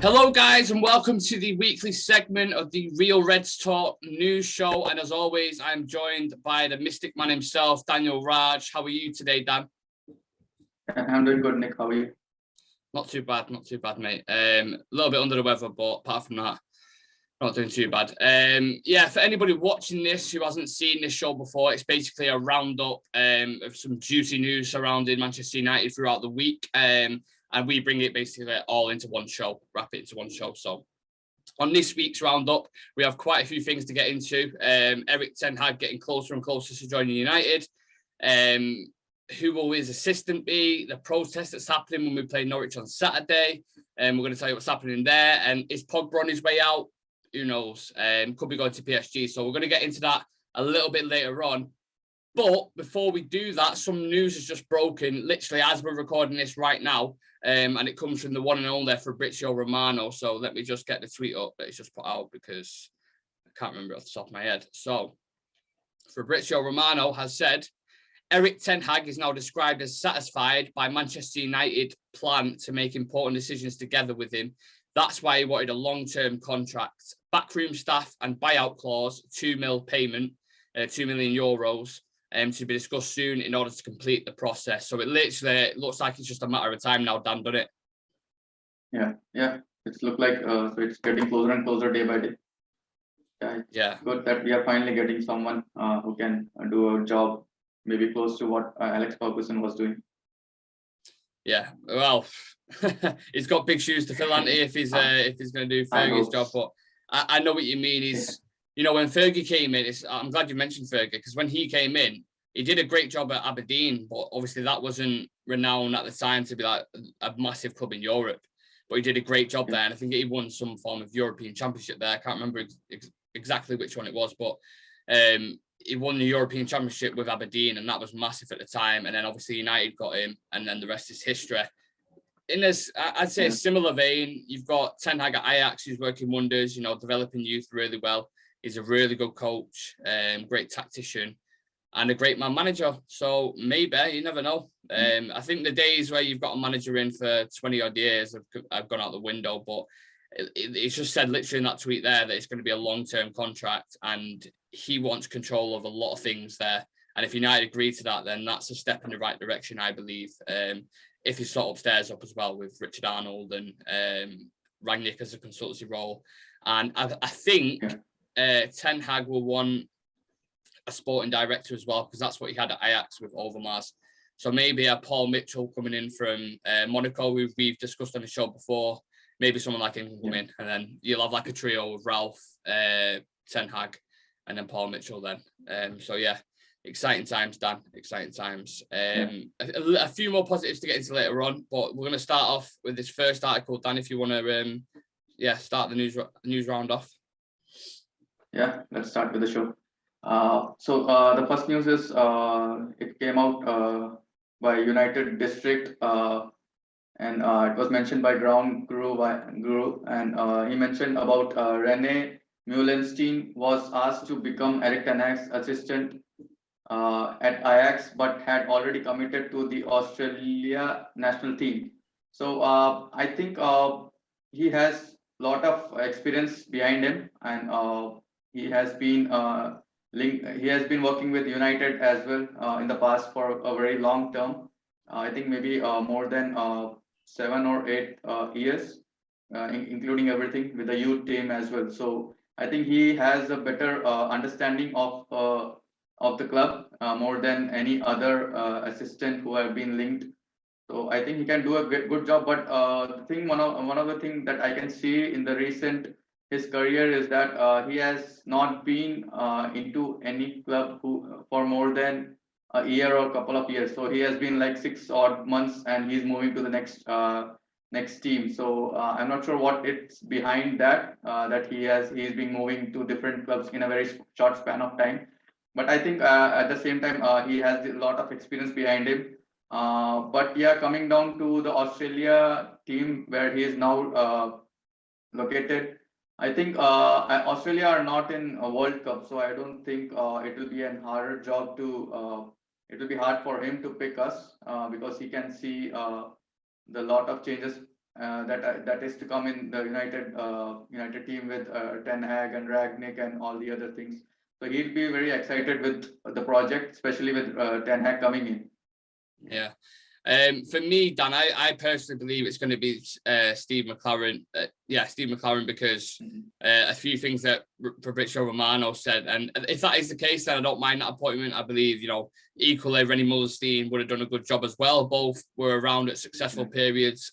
Hello, guys, and welcome to the weekly segment of the Real Reds Talk news show. And as always, I'm joined by the Mystic Man himself, Daniel Raj. How are you today, Dan? I'm doing good, Nick. How are you? Not too bad, mate. A little bit under the weather, but apart from that, not doing too bad. For anybody watching this who hasn't seen this show before, it's basically a roundup of some juicy news surrounding Manchester United throughout the week. And we bring it basically all into one show, wrap it into one show. So on this week's roundup, we have quite a few things to get into. Erik Ten Hag getting closer and closer to joining United. Who will his assistant be? The protest that's happening when we play Norwich on Saturday. We're going to tell you what's happening there. And is Pogba on his way out? Who knows? Could be going to PSG. So we're going to get into that a little bit later on. But before we do that, some news has just broken, literally as we're recording this right now. And it comes from the one and only Fabrizio Romano. So let me just get the tweet up that he's just put out because I can't remember off the top of my head. So Fabrizio Romano has said, Erik Ten Hag is now described as satisfied by Manchester United plan to make important decisions together with him. That's why he wanted a long-term contract, backroom staff and buyout clause, 2 mil payment, 2 million euros. To be discussed soon in order to complete the process. So it literally looks like it's just a matter of time now, Dan, doesn't it? Yeah. It's looked like so it's getting closer and closer day by day. Yeah. Good that we are finally getting someone who can do a job maybe close to what Alex Ferguson was doing. Yeah, well, he's got big shoes to fill, hasn't he? If he's going to do Fergie's job, but I know what you mean. You know, when Fergie came in, I'm glad you mentioned Fergie, because when he came in, he did a great job at Aberdeen, but obviously that wasn't renowned at the time to be like a massive club in Europe. But he did a great job there, and I think he won some form of European Championship there. I can't remember exactly which one it was, but he won the European Championship with Aberdeen, and that was massive at the time. And then obviously United got him, and then the rest is history. In this, I'd say a similar vein, you've got Ten Hag at Ajax, who's working wonders, you know, developing youth really well. He's a really good coach, great tactician, and a great man manager. So maybe, you never know. I think the days where you've got a manager in for 20 odd years have gone out the window, but it's just said literally in that tweet there that it's going to be a long-term contract and he wants control of a lot of things there. And if United agree to that, then that's a step in the right direction, I believe. If he's sort of stairs up as well with Richard Arnold and Rangnick as a consultancy role. And I think... Ten Hag will want a sporting director as well, because that's what he had at Ajax with Overmars. So maybe a Paul Mitchell coming in from Monaco, who we've discussed on the show before. Maybe someone like him can come in, and then you'll have like a trio of Ralph, Ten Hag, and then Paul Mitchell then. So yeah, exciting times, Dan. Exciting times. A few more positives to get into later on, but we're going to start off with this first article, Dan. If you want to, start the news round off. Yeah, let's start with the show. So the first news is it came out by United District, and it was mentioned by Ground Guru, and he mentioned about Rene Meulenstein was asked to become Erik Ten Hag's assistant at Ajax, but had already committed to the Australia national team. So I think he has a lot of experience behind him, and he has been He has been working with United as well in the past for a very long term. I think maybe more than 7 or 8 years, including everything with the youth team as well. So I think he has a better understanding of the club more than any other assistant who have been linked. So I think he can do a good job. But the thing, one of the things that I can see in the recent his career is that he has not been into any club for more than a year or a couple of years. So he has been like 6 odd months, and he's moving to the next team. So I'm not sure what it's behind that that he's been moving to different clubs in a very short span of time. But I think at the same time he has a lot of experience behind him. But yeah, coming down to the Australia team where he is now located, I think Australia are not in a World Cup, so I don't think it will be a harder job to. It will be hard for him to pick us because he can see the lot of changes that is to come in the United team with Ten Hag and Ragnick and all the other things. So he'll be very excited with the project, especially with Ten Hag coming in. Yeah. For me, Dan, I personally believe it's going to be Steve McLaren. Steve McLaren, because a few things that Fabrizio Romano said. And if that is the case, then I don't mind that appointment. I believe, equally, Rennie Mullenstein would have done a good job as well. Both were around at successful periods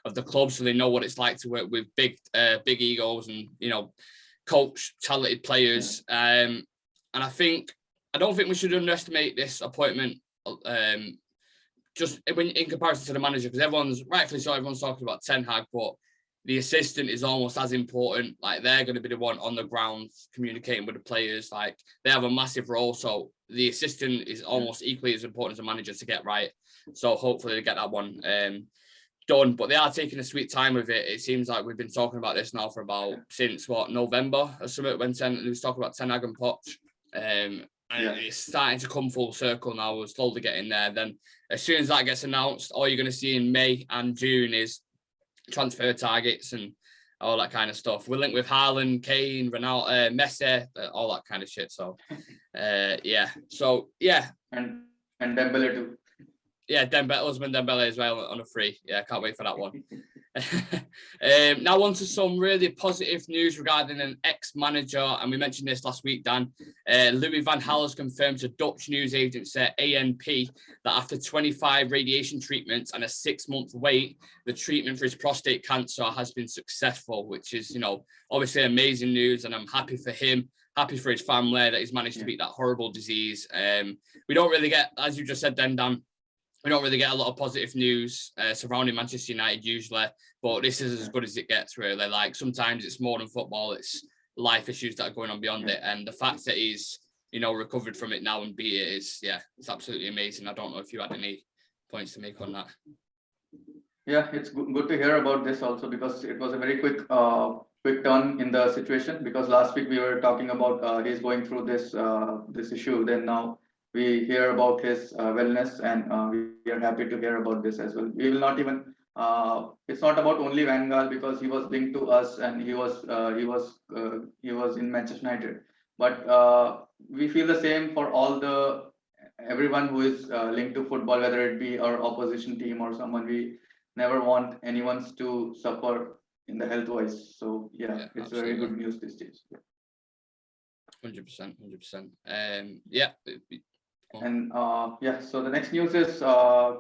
of the club, so they know what it's like to work with big egos and, coach talented players. And I don't think we should underestimate this appointment. Just when in comparison to the manager, because everyone's talking about Ten Hag, but the assistant is almost as important. Like, they're going to be the one on the ground communicating with the players. Like, they have a massive role, so the assistant is almost equally as important as the manager to get right. So hopefully they get that one done. But they are taking a sweet time with it. It seems like we've been talking about this now for since November or something, when we was talking about Ten Hag and Poch. And it's starting to come full circle now. We're slowly getting there. Then as soon as that gets announced, all you're going to see in May and June is transfer targets and all that kind of stuff. We're linked with Haaland, Kane, Ronaldo, Messi, all that kind of shit. So, So, yeah. And Dembele too. Yeah, Usman Dembele as well on a free. Yeah, can't wait for that one. Now on to some really positive news regarding an ex-manager, and we mentioned this last week, Dan. Louis van Gaal has confirmed to Dutch news agency ANP that after 25 radiation treatments and a 6-month wait, the treatment for his prostate cancer has been successful, which is, obviously amazing news, and I'm happy for him. Happy for his family that he's managed to beat that horrible disease. We don't really get, as you just said then, Dan, we don't really get a lot of positive news surrounding Manchester United usually, but this is as good as it gets, really. Like, sometimes it's more than football, it's life issues that are going on beyond it. And the fact that he's, recovered from it now and beat it is, it's absolutely amazing. I don't know if you had any points to make on that. Yeah, it's good to hear about this also, because it was a very quick turn in the situation, because last week we were talking about he's going through this issue. Then now we hear about his wellness, and we are happy to hear about this as well. We will not even, it's not about only Van Gaal, because he was linked to us and he was in Manchester United. But we feel the same for everyone who is linked to football, whether it be our opposition team or someone. We never want anyone to suffer in the health wise. So it's absolutely very good news these days. 100%. And so the next news is by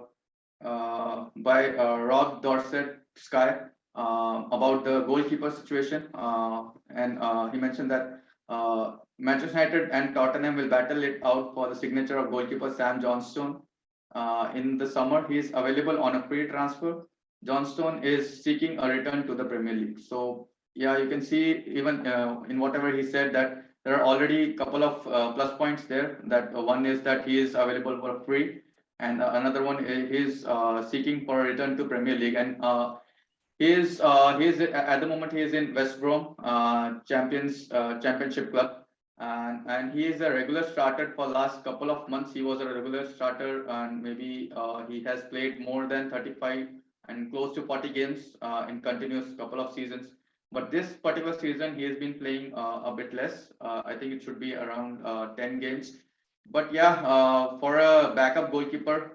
Rob Dorset Sky about the goalkeeper situation, and he mentioned that Manchester United and Tottenham will battle it out for the signature of goalkeeper Sam Johnstone. In the summer, he is available on a free transfer. Johnstone is seeking a return to the Premier League. So you can see even in whatever he said that there are already a couple of plus points there. That one is that he is available for free, and another one is seeking for a return to Premier League. And he is at the moment he is in West Brom Championship club, and he is a regular starter for last couple of months. He was a regular starter, and maybe he has played more than 35 and close to 40 games in continuous couple of seasons. But this particular season, he has been playing a bit less. I think it should be around 10 games. But for a backup goalkeeper,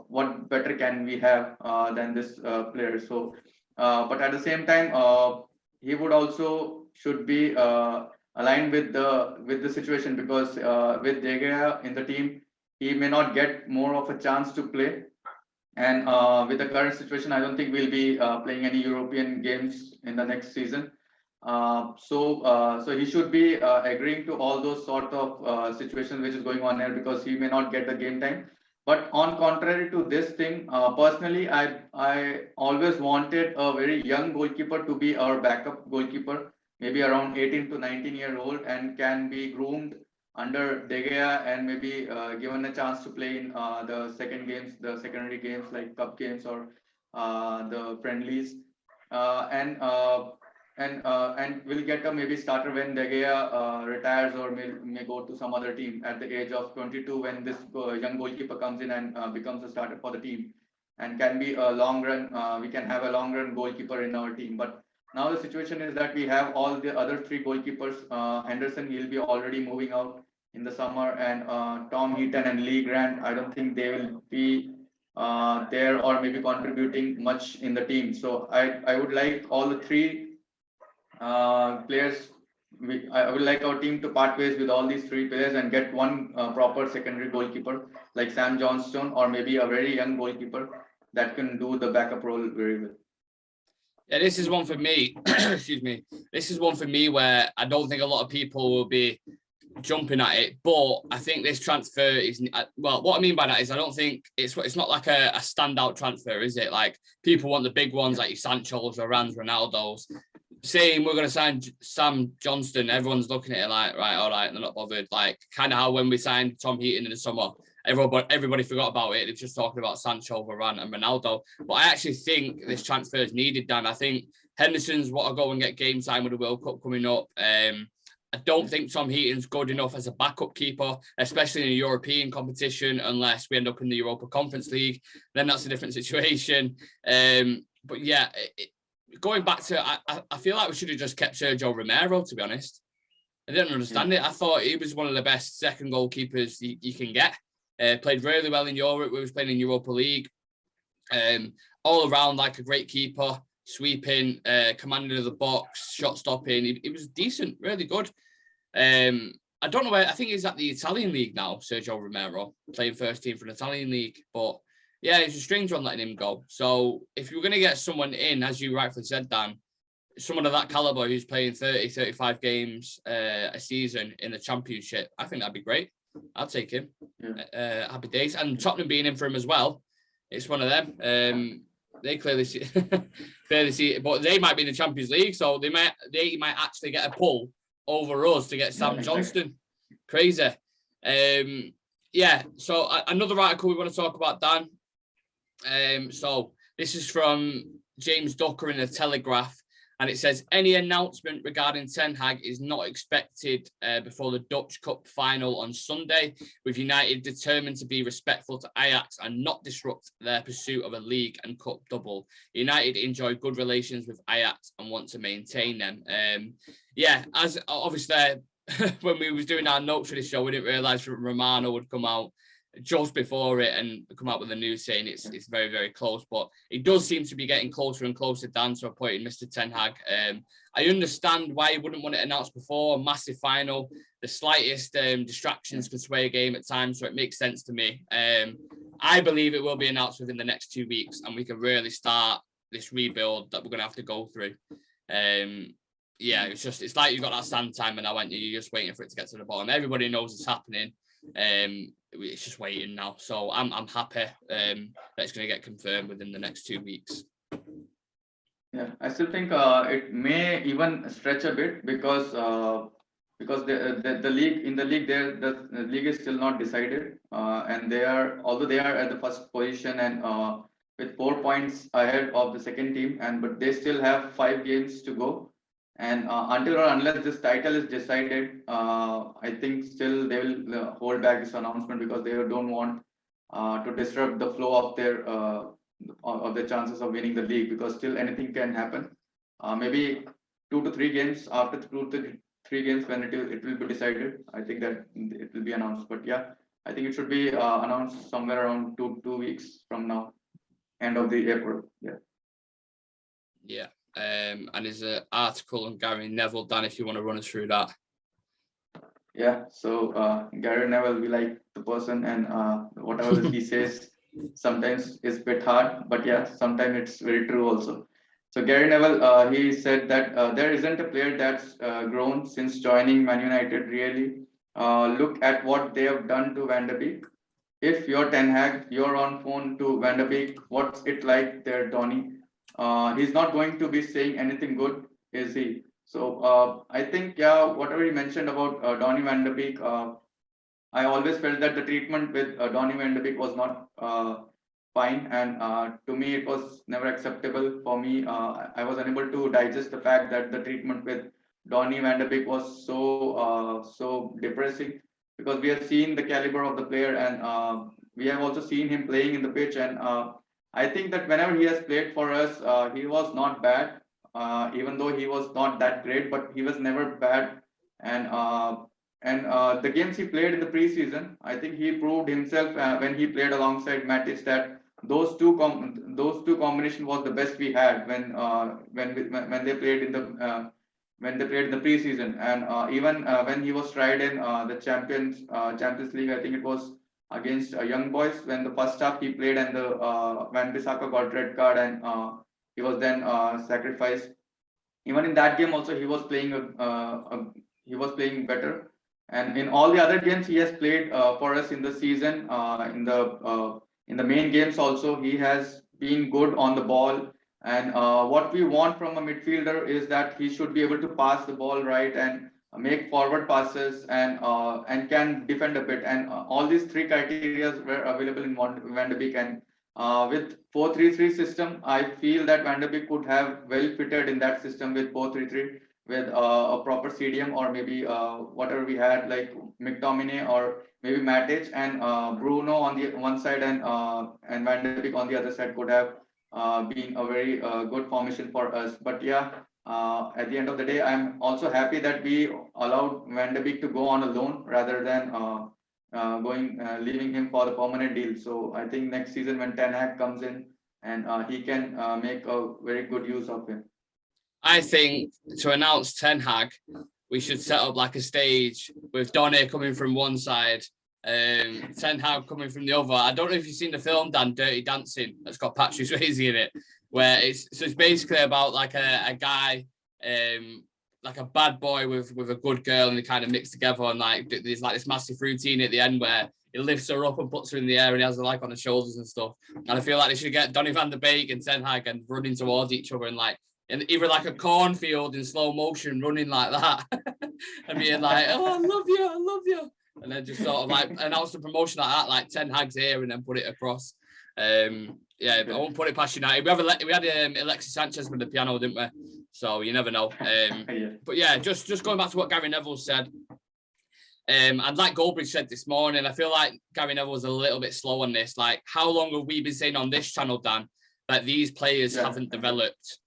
what better can we have than this player? So, but at the same time, he would also should be aligned with the situation, because with De Gea in the team, he may not get more of a chance to play. And with the current situation, I don't think we'll be playing any European games in the next season. So he should be agreeing to all those sort of situations which is going on here, because he may not get the game time. But on contrary to this thing, personally, I always wanted a very young goalkeeper to be our backup goalkeeper, maybe around 18 to 19-year-old, and can be groomed under De Gea and maybe given a chance to play in the secondary games like cup games or the friendlies, and will get a maybe starter when De Gea retires or may go to some other team at the age of 22, when this young goalkeeper comes in and becomes a starter for the team. and can be a long run. We can have a long run goalkeeper in our team. But now the situation is that we have all the other three goalkeepers. Henderson, he'll be already moving out in the summer, and Tom Heaton and Lee Grant, I don't think they will be there or maybe contributing much in the team. So I would like all the three players. I would like our team to part ways with all these three players and get one proper secondary goalkeeper like Sam Johnstone, or maybe a very young goalkeeper that can do the backup role very well. Yeah, this is one for me. Excuse me. This is one for me where I don't think a lot of people will be jumping at it, but I think this transfer is, well, what I mean by that is I don't think it's not like a standout transfer, is it? Like, people want the big ones like your Sancho's, Varans, Ronaldo's. Saying we're going to sign Sam Johnston, everyone's looking at it like, right, all right, they're not bothered. Like, kind of how when we signed Tom Heaton in the summer, everybody forgot about it. They're just talking about Sancho, Varane and Ronaldo. But I actually think this transfer is needed, Dan. I think Henderson's what I go and get game time with the World Cup coming up. I don't think Tom Heaton's good enough as a backup keeper, especially in a European competition, unless we end up in the Europa Conference League. Then that's a different situation. But yeah, going back to, I feel like we should have just kept Sergio Romero, to be honest. I didn't understand it. I thought he was one of the best second goalkeepers you can get. Played really well in Europe. We was playing in Europa League. All around like a great keeper, sweeping, commanding of the box, shot stopping. He was decent, really good. I don't know where, I think he's at the Italian league now, Sergio Romero, playing first team for the Italian league. But yeah, it's a strange one letting him go. So if you're going to get someone in, as you rightfully said, Dan, someone of that caliber who's playing 30, 35 games a season in the Championship, I think that'd be great. I'll take him. Happy days. And Tottenham being in for him as well, it's one of them. They clearly see it, but they might be in the Champions League, so they might actually get a pull over us to get Sam Johnston. Crazy. Yeah, so another article we want to talk about, Dan. So this is from James Ducker in the Telegraph, and it says any announcement regarding Ten Hag is not expected before the Dutch Cup final on Sunday, with United determined to be respectful to Ajax and not disrupt their pursuit of a league and cup double. United enjoy good relations with Ajax and want to maintain them. Yeah, as obviously when we was doing our notes for this show, we didn't realise Romano would come out just before it and come out with the news saying it's very, very close. But it does seem to be getting closer and closer down to appointing Mr. Ten Hag. I understand why he wouldn't want it announced before. Massive final. The slightest distractions could sway a game at times, so it makes sense to me. I believe it will be announced within the next 2 weeks, and we can really start this rebuild that we're going to have to go through. Yeah, it's like you've got that sand time, and you're just waiting for it to get to the bottom. Everybody knows it's happening. It's just waiting now, so I'm happy that it's going to get confirmed within the next 2 weeks. Yeah, I still think it may even stretch a bit because the league the league is still not decided, and although they are at the first position and with 4 points ahead of the second team, but they still have 5 games to go. And until or unless this title is decided, I think still they will hold back this announcement because they don't want to disrupt the flow of their chances of winning the league, because still anything can happen. Maybe 2 to 3 games, after 2 to 3 games when it will be decided, I think that it will be announced. But yeah, I think it should be announced somewhere around 2 weeks from now, end of the April. Yeah. And there's an article on Gary Neville, Dan, if you want to run us through that. Yeah, so Gary Neville, we like the person, and whatever he says sometimes is a bit hard, but yeah, sometimes it's very true also. So Gary Neville, he said that there isn't a player that's grown since joining Man United, really. Look at what they have done to Van der Beek. If you're Ten Hag, you're on phone to Van der Beek, what's it like there, Donny? He's not going to be saying anything good, is he? So I think, yeah, whatever he mentioned about Donny van de Beek, I always felt that the treatment with Donny van de Beek was not fine, and to me it was never acceptable. For me, I was unable to digest the fact that the treatment with Donny van de Beek was so depressing, because we have seen the caliber of the player, and we have also seen him playing in the pitch, and I think that whenever he has played for us, he was not bad. Even though he was not that great, but he was never bad. And the games he played in the preseason, I think he proved himself when he played alongside Matic that those two combination was the best we had when they played in the preseason. And even when he was tried in the Champions League, I think it was against Young Boys when the first half he played, and the Van Bissaka got red card, and he was then sacrificed. Even in that game also he was playing better. And in all the other games he has played for us in the season, in the main games also, he has been good on the ball. And what we want from a midfielder is that he should be able to pass the ball right, and make forward passes, and can defend a bit. And all these three criteria were available in Van de Beek. And with 4-3-3 system, I feel that Van de Beek could have well fitted in that system with 4-3-3, with a proper CDM, or maybe whatever we had, like McTominay or maybe Matic, and Bruno on the one side, and Van de Beek on the other side could have been a very good formation for us. But yeah, at the end of the day, I'm also happy that we allowed Van de Beek to go on a loan rather than leaving him for the permanent deal. So I think next season when Ten Hag comes in, and he can make a very good use of him. I think to announce Ten Hag, we should set up like a stage with Donny coming from one side, Ten Hag coming from the other. I don't know if you've seen the film, Dan, Dirty Dancing, that's got Patrick Swayze in it, where it's basically about like a guy, like a bad boy with a good girl, and they kind of mix together, and like there's like this massive routine at the end where he lifts her up and puts her in the air, and he has her like on the shoulders and stuff. And I feel like they should get Donny van der Beek and Ten Hag and running towards each other, and like either like a cornfield in slow motion, running like that, and being like, "Oh, I love you," and then just sort of like announce the promotion like that, like Ten Hag's here, and then put it across. Yeah, I won't put it past United. We had Alexis Sanchez with the piano, didn't we? So you never know. But yeah, just going back to what Gary Neville said, and like Goldbridge said this morning, I feel like Gary Neville was a little bit slow on this. Like, how long have we been saying on this channel, Dan, that these players haven't developed?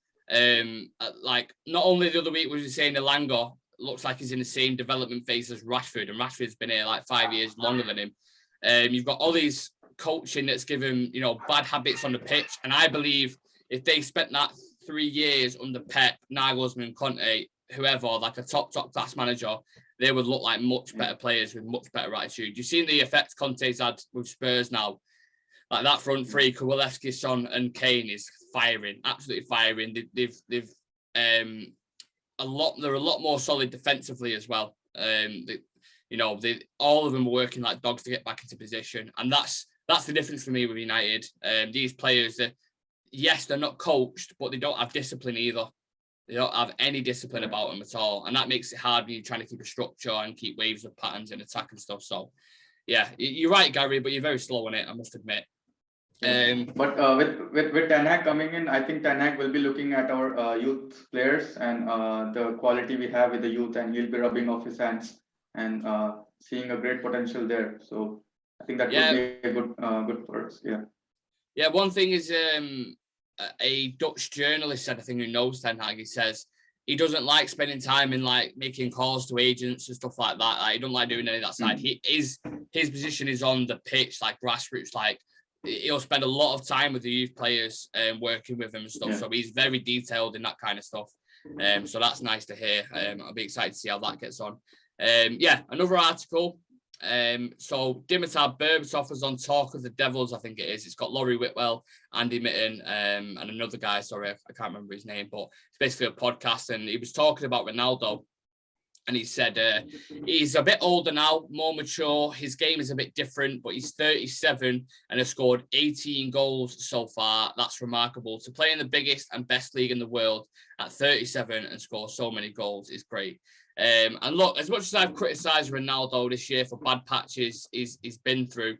Like, not only the other week was we saying Elanga looks like he's in the same development phase as Rashford, and Rashford's been here like 5 years longer than him. You've got all these coaching that's given, bad habits on the pitch. And I believe if they spent that 3 years under Pep, Nagelsmann, Conte, whoever, like a top class manager, they would look like much better players with much better attitude. You've seen the effect Conte's had with Spurs now. Like that front three, Kowalewski, Son, and Kane is firing, absolutely firing. They're a lot more solid defensively as well. All of them are working like dogs to get back into position, and that's the difference for me with United. These players, they're not coached, but they don't have discipline either. They don't have any discipline about them at all, and that makes it hard when you're trying to keep a structure and keep waves of patterns in attack and stuff. So, yeah, you're right, Gary, but you're very slow on it, I must admit. But with Ten Hag coming in, I think Ten Hag will be looking at our youth players and the quality we have with the youth, and he'll be rubbing off his hands and seeing a great potential there. So I think that would be a good for us. Yeah. Yeah. One thing is, a Dutch journalist said, I think, who knows Ten Hag, he says he doesn't like spending time in like making calls to agents and stuff like that. Like, he doesn't like doing any of that side. His position is on the pitch, like grassroots, like. He'll spend a lot of time with the youth players and working with them and stuff. Yeah. So he's very detailed in that kind of stuff. So that's nice to hear. I'll be excited to see how that gets on. Another article. So Dimitar Berbatov was on Talk of the Devils, I think it is. It's got Laurie Whitwell, Andy Mitten, and another guy. Sorry, I can't remember his name, but it's basically a podcast. And he was talking about Ronaldo. And he said he's a bit older now, more mature. His game is a bit different, but he's 37 and has scored 18 goals so far. That's remarkable. To play in the biggest and best league in the world at 37 and score so many goals is great. And look, as much as I've criticised Ronaldo this year for bad patches he's been through,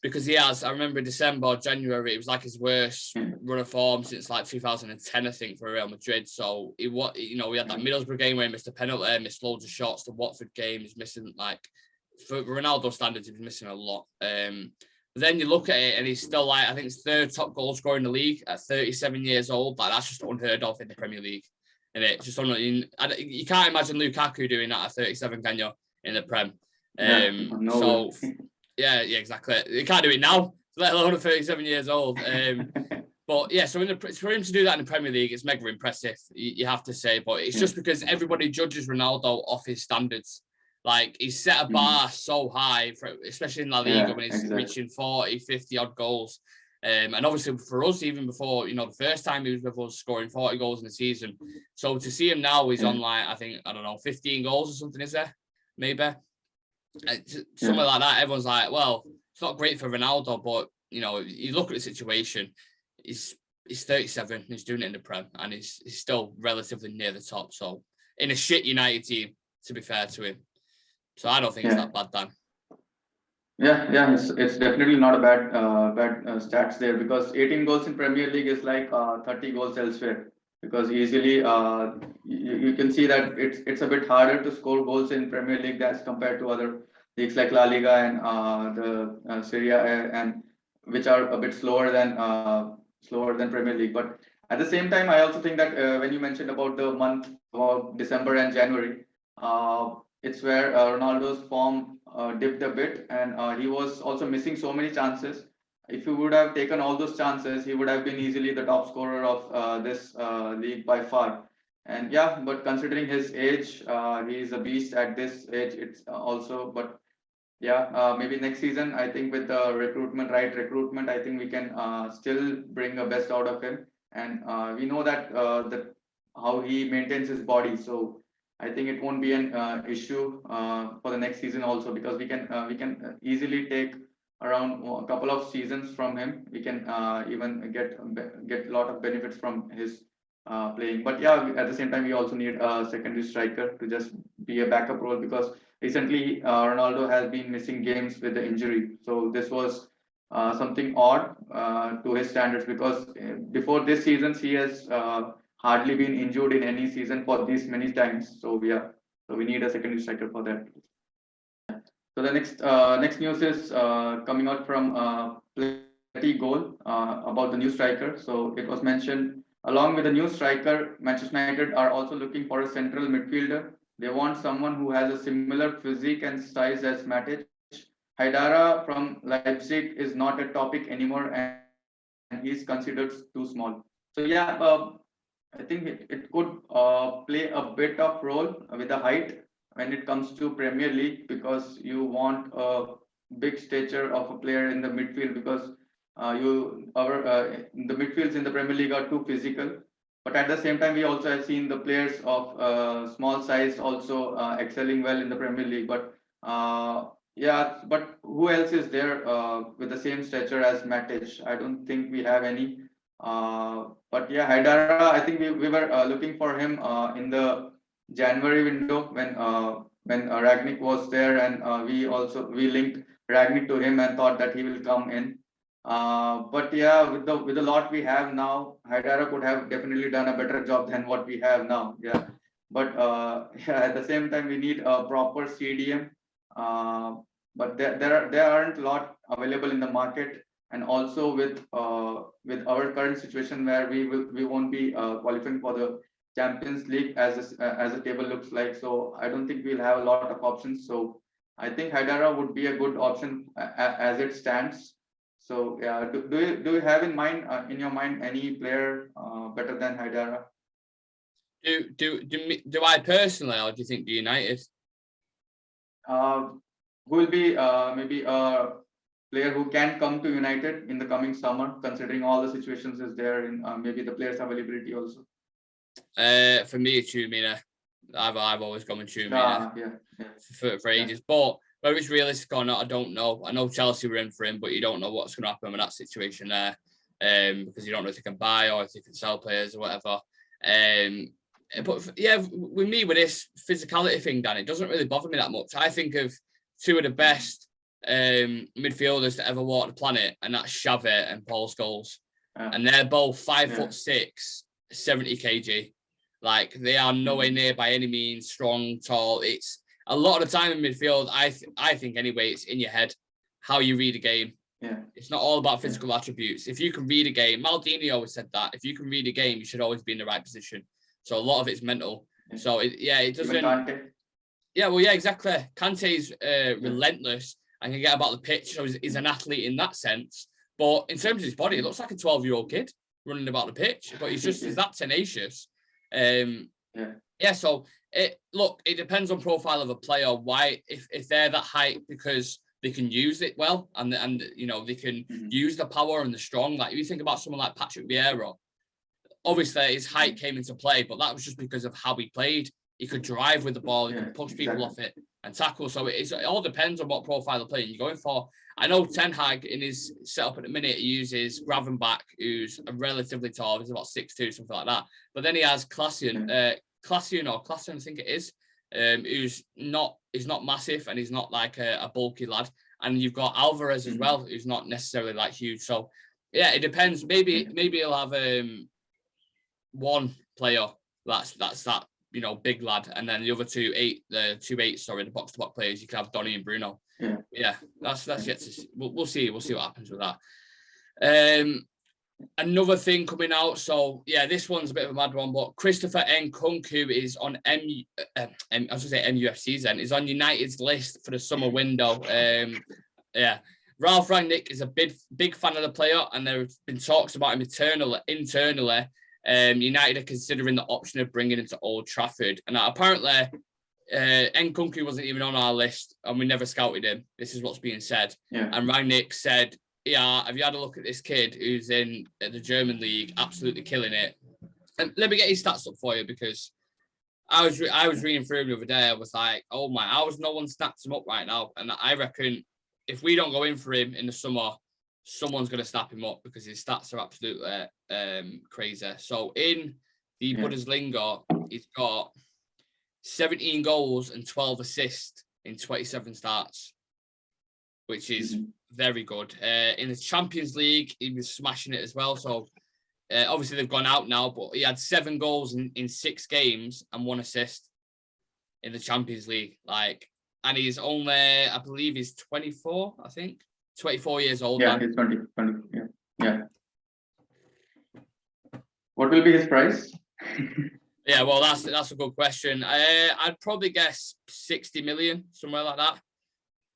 because he has. I remember in December or January, it was like his worst run of form since like 2010, I think, for Real Madrid. So we had that Middlesbrough game where he missed a penalty, missed loads of shots. The Watford game is missing, like, for Ronaldo standards, he was missing a lot. then you look at it and he's still like, I think it's third top goal scorer in the league at 37 years old. Like, that's just unheard of in the Premier League. And it's just you can't imagine Lukaku doing that at 37, can you, in the Prem? No. Yeah, exactly. You can't do it now, let alone at 37 years old. But yeah, so for him to do that in the Premier League, it's mega impressive, you have to say. But it's just because everybody judges Ronaldo off his standards. Like, he's set a bar so high, especially in La Liga, when he's reaching 40, 50 odd goals. And obviously for us, even before, the first time he was with us, scoring 40 goals in the season. So to see him now, he's on like, I think, 15 goals or something, is there? Maybe. Something like that. Everyone's like, well, it's not great for Ronaldo, but, you look at the situation, he's 37, he's doing it in the Prem, and he's still relatively near the top. So in a shit United team, to be fair to him. So I don't think it's that bad, Dan. Yeah, it's definitely not a bad stats there, because 18 goals in Premier League is like 30 goals elsewhere. Because easily you can see that it's a bit harder to score goals in Premier League as compared to other leagues like La Liga and the Serie A, and which are a bit slower than Premier League. But at the same time, I also think that when you mentioned about the month about December and January, it's where Ronaldo's form dipped a bit, and he was also missing so many chances. If he would have taken all those chances, he would have been easily the top scorer of this league by far. And yeah, but considering his age, he is a beast at this age. It's also, but yeah, maybe next season, I think with the right recruitment, I think we can still bring the best out of him. And we know that how he maintains his body. So I think it won't be an issue for the next season also, because we can easily take around a couple of seasons from him. We can even get a lot of benefits from his playing. But yeah, at the same time, we also need a secondary striker to just be a backup role, because recently Ronaldo has been missing games with the injury. So this was something odd to his standards, because before this season he has hardly been injured in any season for these many times. So we need a secondary striker for that. So the next news is coming out from Plenty Goal about the new striker. So it was mentioned, along with the new striker, Manchester United are also looking for a central midfielder. They want someone who has a similar physique and size as Matic. Haidara from Leipzig is not a topic anymore, and he's considered too small. So yeah, I think it could play a bit of role with the height when it comes to Premier League, because you want a big stature of a player in the midfield, because the midfields in the Premier League are too physical. But at the same time, we also have seen the players of small size also excelling well in the Premier League. But yeah, but who else is there with the same stature as Matic? I don't think we have any. But yeah, Haidara, I think we were looking for him in the January window when Ragnick was there, and we linked Ragnick to him and thought that he will come in. But yeah, with the lot we have now, Haidara could have definitely done a better job than what we have now. Yeah, but yeah, at the same time, we need a proper CDM. But there aren't a lot available in the market, and also with our current situation where we won't be qualifying for the Champions League as the table looks like. So I don't think we'll have a lot of options. So I think Haidara would be a good option as it stands. So yeah, do you have in your mind any player better than Haidara? Do I personally, or do you think the United? Who will be maybe a player who can come to United in the coming summer, considering all the situations is there in maybe the players' availability also? For me, it's Chumina. I've always gone with Chumina for ages. But whether it's realistic or not, I don't know. I know Chelsea were in for him, but you don't know what's going to happen with that situation there, because you don't know if they can buy or if they can sell players or whatever. But yeah, with this physicality thing, Dan, it doesn't really bother me that much. I think of two of the best midfielders to ever walk the planet, and that's Xavi and Paul Scholes. And they're both 5'6", 70 kg. Like, they are nowhere near by any means strong, tall. It's a lot of the time in midfield, I think anyway, it's in your head, how you read a game. It's not all about physical attributes. If you can read a game, Maldini always said that. If you can read a game, you should always be in the right position. So a lot of it's mental. Yeah. So it doesn't. Yeah, well, yeah, exactly. Kante's relentless and can get about the pitch. So he's an athlete in that sense. But in terms of his body, it looks like a 12-year-old kid running about the pitch. But he's that tenacious. So it depends on profile of a player. Why, if they're that height, because they can use it well, and they can use the power and the strong. Like if you think about someone like Patrick Vieira, obviously his height came into play, but that was just because of how he played. He could drive with the ball, he could push people off it and tackle. So it all depends on what profile of player you're going for. I know Ten Hag in his setup at the minute, he uses Gravenbach, who's a relatively tall, he's about 6'2", something like that. But then he has Klassian, I think it is, who's not massive and he's not like a bulky lad. And you've got Alvarez as well, who's not necessarily like huge. So yeah, it depends. Maybe he'll have one player that's that big lad, and then the other the box-to-box players, you can have Donny and Bruno. Yeah, that's yet to see. We'll see what happens with that. Another thing coming out, so yeah, this one's a bit of a mad one, but Christopher Nkunku is on MUFC's end, is on United's list for the summer window. Ralph Rangnick is a big fan of the player, and there have been talks about him internally. United are considering the option of bringing him to Old Trafford, and apparently Nkunku wasn't even on our list, and we never scouted him. This is what's being said. And Rangnick said, "Yeah, have you had a look at this kid who's in the German league, absolutely killing it?" And let me get his stats up for you, because I was reading through him the other day. I was like, "Oh my, how has no one snapped him up right now?" And I reckon if we don't go in for him in the summer, someone's going to snap him up, because his stats are absolutely crazy. So in the Bundesliga, he's got 17 goals and 12 assists in 27 starts, which is very good. In the Champions League, he was smashing it as well. So obviously they've gone out now, but he had 7 goals in 6 games and 1 assist in the Champions League. And he's only, I believe he's 24, I think. 24 years old. Yeah, he's 20. Yeah. What will be his price? Yeah, well, that's a good question. I'd probably guess 60 million, somewhere like that.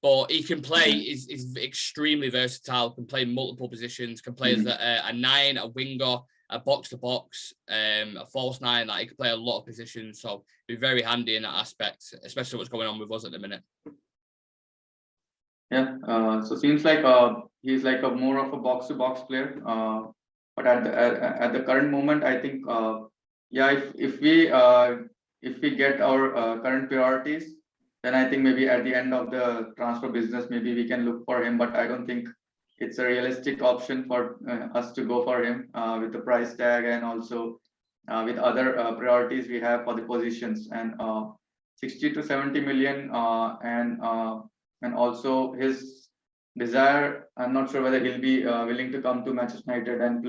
But he can play, is extremely versatile, can play multiple positions, can play as a 9, a winger, a box-to-box, a false 9. He can play a lot of positions, so be very handy in that aspect, especially what's going on with us at the minute. Yeah, so seems like he's like a more of a box-to-box player. But at the current moment, I think if we get our current priorities, then I think maybe at the end of the transfer business, maybe we can look for him. But I don't think it's a realistic option for us to go for him with the price tag, and also with other priorities we have for the positions, and 60 to 70 million, and also his desire. I'm not sure whether he'll be willing to come to Manchester United and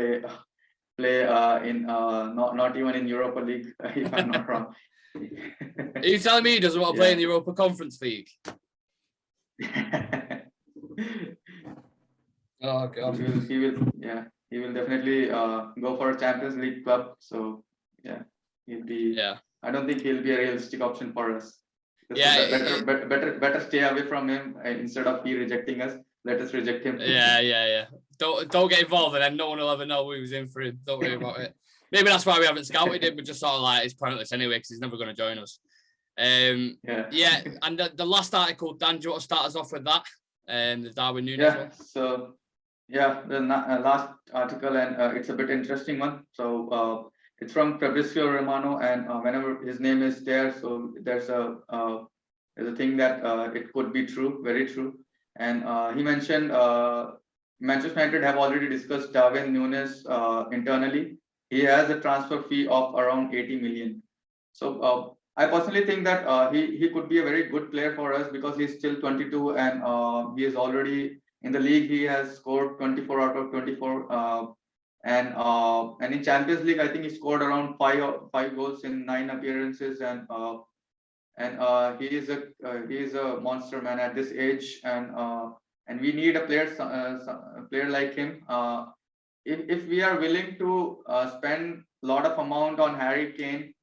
play in not even in Europa League, if I'm not wrong. Are you telling me he doesn't want to play in the Europa Conference League? Oh God. He will definitely go for a Champions League club. So he'll be. Yeah. I don't think he'll be a realistic option for us. Better stay away from him instead of he rejecting us. Let us reject him. Yeah. Don't get involved, and then no one will ever know who was in for him. Don't worry about it. Maybe that's why we haven't scouted him. We just sort of it's pointless anyway, because he's never going to join us. And the last article, Dan, do you want to start us off with that? The Darwin Nunez one? So the last article, and it's a bit interesting one. So it's from Fabrizio Romano, and whenever his name is there, so there's a thing that it could be true, very true. And he mentioned Manchester United have already discussed Darwin Nunez internally. He has a transfer fee of around 80 million. So I personally think that he could be a very good player for us, because he's still 22, and he is already in the league. He has scored 24 out of 24, and in Champions League, I think he scored around 5 goals in 9 appearances, and he is a monster man at this age, and and we need a player like him. If we are willing to spend a lot of amount on Harry Kane,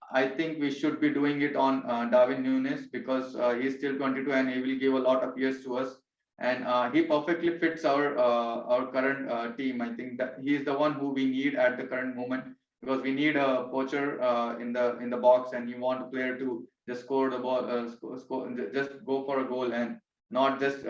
I think we should be doing it on Darwin Nunez, because he's still 22 and he will give a lot of years to us. And he perfectly fits our current team. I think that he is the one who we need at the current moment, because we need a poacher in the box, and you want a player to just score the ball, just go for a goal, and not just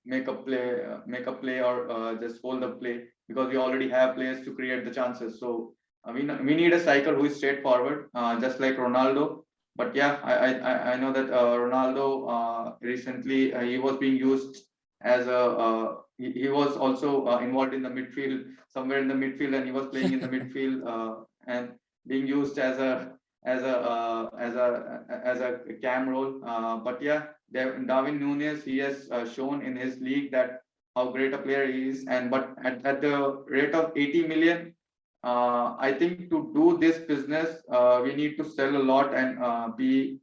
make a play or just hold the play, because we already have players to create the chances. So we need a striker who is straightforward, just like Ronaldo. But yeah, I know that Ronaldo recently he was being used as he was also involved in the midfield, somewhere in the midfield, and he was playing in the midfield and being used as a cam role. But yeah, Darwin Nunez, he has shown in his league that how great a player he is. And but at the rate of 80 million, I think to do this business, we need to sell a lot and be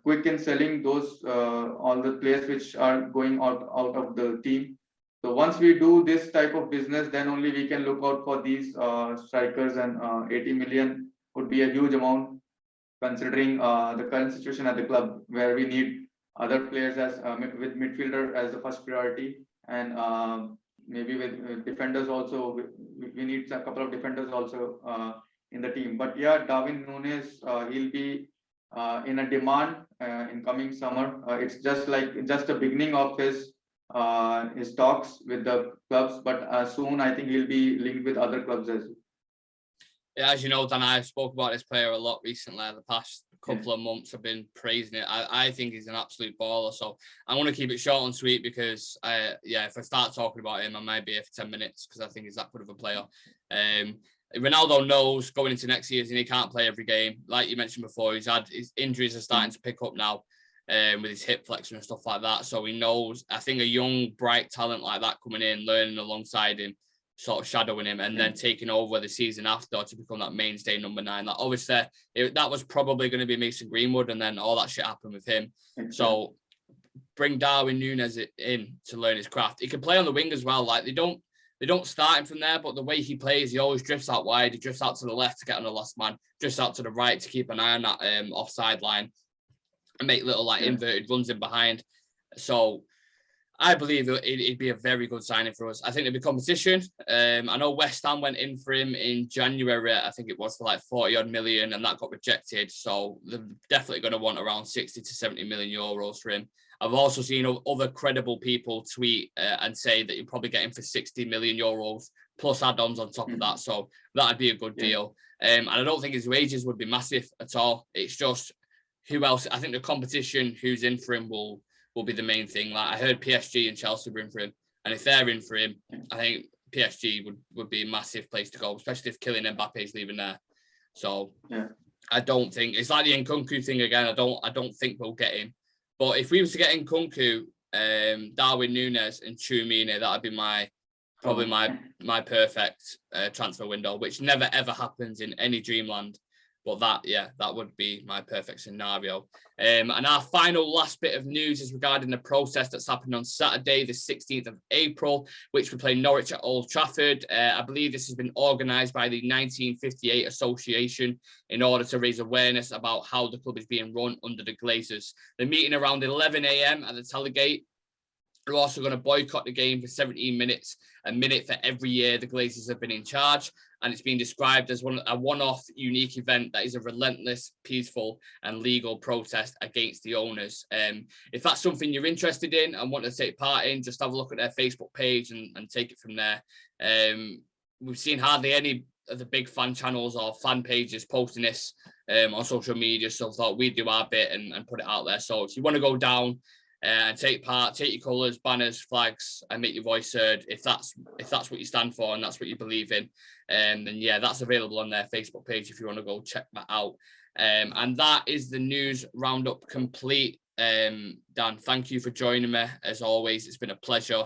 quick in selling those all the players which are going out of the team. So once we do this type of business, then only we can look out for these strikers, and 80 million would be a huge amount, considering the current situation at the club, where we need other players as with midfielder as the first priority, and maybe with defenders also. We need a couple of defenders also in the team. But yeah, Darwin Nunez, he'll be in a demand in coming summer. It's just a beginning of his talks with the clubs, but soon I think he'll be linked with other clubs as well. Yeah, as you know, Dan, I've spoke about this player a lot recently. The past couple of months I've been praising it. I think he's an absolute baller. So I want to keep it short and sweet, because if I start talking about him, I might be here for 10 minutes, because I think he's that good of a player. Ronaldo knows going into next year, and he can't play every game. Like you mentioned before, his injuries are starting to pick up now, with his hip flexor and stuff like that. So he knows, I think a young, bright talent like that coming in, learning alongside him, sort of shadowing him, and then taking over the season after to become that mainstay number 9. Like obviously, that was probably going to be Mason Greenwood, and then all that shit happened with him. So bring Darwin Nunez in to learn his craft. He can play on the wing as well. Like they don't start him from there, but the way he plays, he always drifts out wide. He drifts out to the left to get on the last man, drifts out to the right to keep an eye on that offside line, and make little inverted runs in behind. So I believe it'd be a very good signing for us. I think there'd be competition. I know West Ham went in for him in January. I think it was for like 40 odd million, and that got rejected. So they're definitely going to want around 60 to 70 million euros for him. I've also seen other credible people tweet and say that you're probably getting for 60 million euros plus add-ons on top of that. So that'd be a good deal. And I don't think his wages would be massive at all. It's just who else. I think the competition who's in for him will be the main thing. Like I heard PSG and Chelsea were in for him, and if they're in for him, I think PSG would be a massive place to go, especially if Kylian Mbappe's leaving there. So I don't think it's like the Nkunku thing again. I don't think we'll get him. But if we were to get Nkunku, Darwin Nunez, and Tchouameni, that'd be probably my perfect transfer window, which never ever happens in any dreamland. But that would be my perfect scenario. And our last bit of news is regarding the process that's happened on Saturday, the 16th of April, which we play Norwich at Old Trafford. I believe this has been organised by the 1958 Association in order to raise awareness about how the club is being run under the Glazers. They're meeting around 11 a.m. at the Telegate. We're also going to boycott the game for 17 minutes, a minute for every year the Glazers have been in charge. And it's been described as a one-off unique event that is a relentless, peaceful and legal protest against the owners. If that's something you're interested in and want to take part in, just have a look at their Facebook page and take it from there. We've seen hardly any of the big fan channels or fan pages posting this on social media, so I thought we'd do our bit and put it out there. So if you want to go down and take part, take your colours, banners, flags, and make your voice heard. If that's what you stand for and that's what you believe in, then that's available on their Facebook page if you want to go check that out. And that is the news roundup complete. Dan, thank you for joining me as always. It's been a pleasure.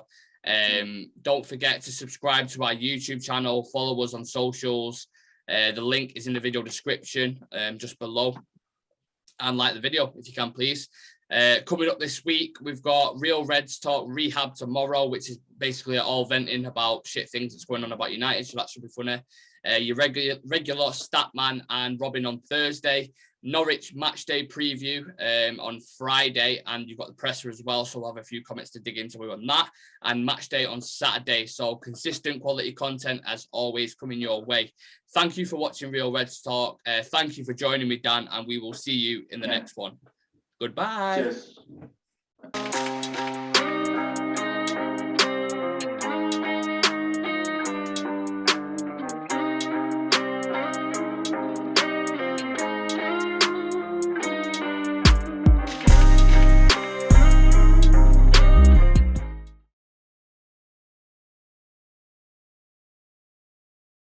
Don't forget to subscribe to our YouTube channel, follow us on socials. The link is in the video description just below, and like the video if you can, please. Coming up this week, we've got Real Reds Talk Rehab tomorrow, which is basically all venting about shit things that's going on about United, so that should be funny. Your regular Statman and Robin on Thursday. Norwich matchday preview on Friday, and you've got the presser as well, so we'll have a few comments to dig into on that, and matchday on Saturday. So consistent quality content as always coming your way. Thank you for watching Real Reds Talk. Thank you for joining me, Dan, and we will see you in the next one. Goodbye. Cheers.